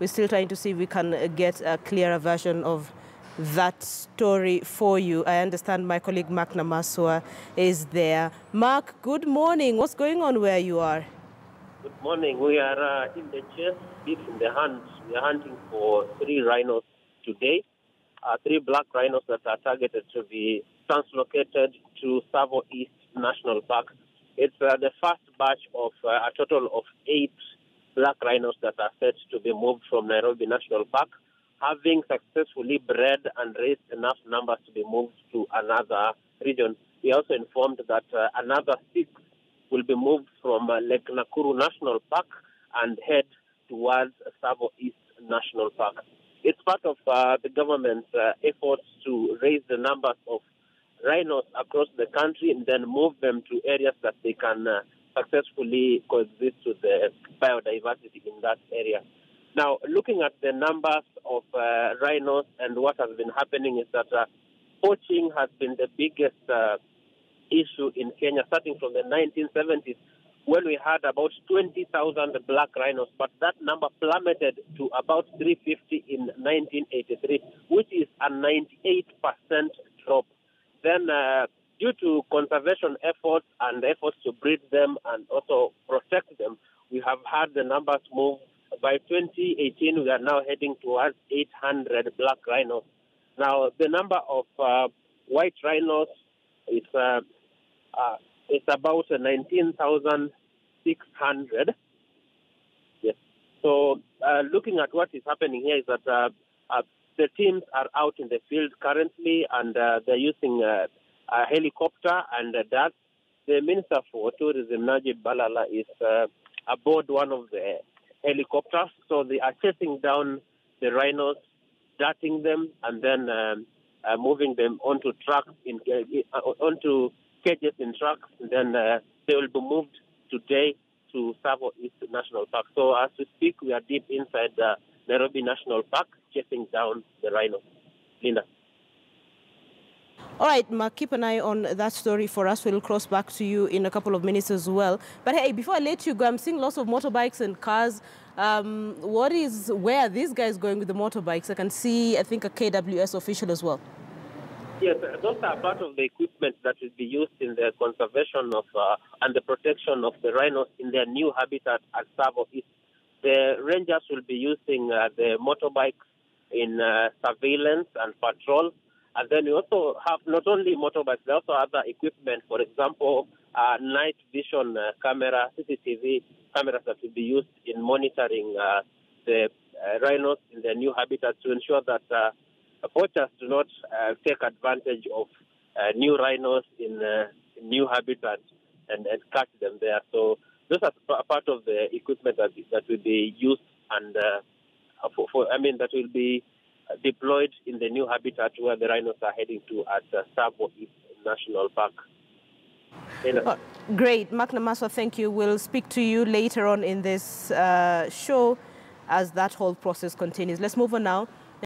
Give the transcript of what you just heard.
We're still trying to see if we can get a clearer version of that story for you. I understand my colleague Mark Namaswa is there. Mark, good morning. What's going on where you are? Good morning. We are in the chase, deep in the hunt. We are hunting for 3 rhinos today. 3 black rhinos that are targeted to be translocated to Tsavo East National Park. It's the first batch of a total of 8 black rhinos that are set to be moved from Nairobi National Park, having successfully bred and raised enough numbers to be moved to another region. We also informed that another 6 will be moved from Lake Nakuru National Park and head towards Tsavo East National Park. It's part of the government's efforts to raise the numbers of rhinos across the country and then move them to areas that they can successfully coexist with the biodiversity in that area. Now, looking at the numbers of rhinos and what has been happening is that poaching has been the biggest issue in Kenya, starting from the 1970s, when we had about 20,000 black rhinos, but that number plummeted to about 350 in 1983, which is a 98% drop. Then, due to conservation efforts and efforts to breed them and also protect them, we have had the numbers move. By 2018, we are now heading towards 800 black rhinos. Now, the number of white rhinos is it's about 19,600. Yes. So, looking at what is happening here is that the teams are out in the field currently, and they're using a helicopter and that. The Minister for Tourism, Najib Balala, is aboard one of the helicopters. So they are chasing down the rhinos, darting them, and then moving them onto trucks, onto cages in trucks. And then they will be moved today to Tsavo East National Park. So as we speak, we are deep inside the Nairobi National Park, chasing down the rhinos. Linda. All right, Mark, keep an eye on that story for us. We'll cross back to you in a couple of minutes as well. But hey, before I let you go, I'm seeing lots of motorbikes and cars. Where are these guys going with the motorbikes? I can see, I think, a KWS official as well. Yes, those are part of the equipment that will be used in the conservation of and the protection of the rhinos in their new habitat at Tsavo East. The rangers will be using the motorbikes in surveillance and patrol. And then we also have not only motorbikes, there are also other equipment, for example, night vision camera, CCTV cameras that will be used in monitoring the rhinos in their new habitat to ensure that poachers do not take advantage of new rhinos in new habitats and catch them there. So those are part of the equipment that will be used and that will be deployed in the new habitat where the rhinos are heading to at Tsavo East National Park. Great. Mark Namaswa, thank you. We'll speak to you later on in this show as that whole process continues. Let's move on now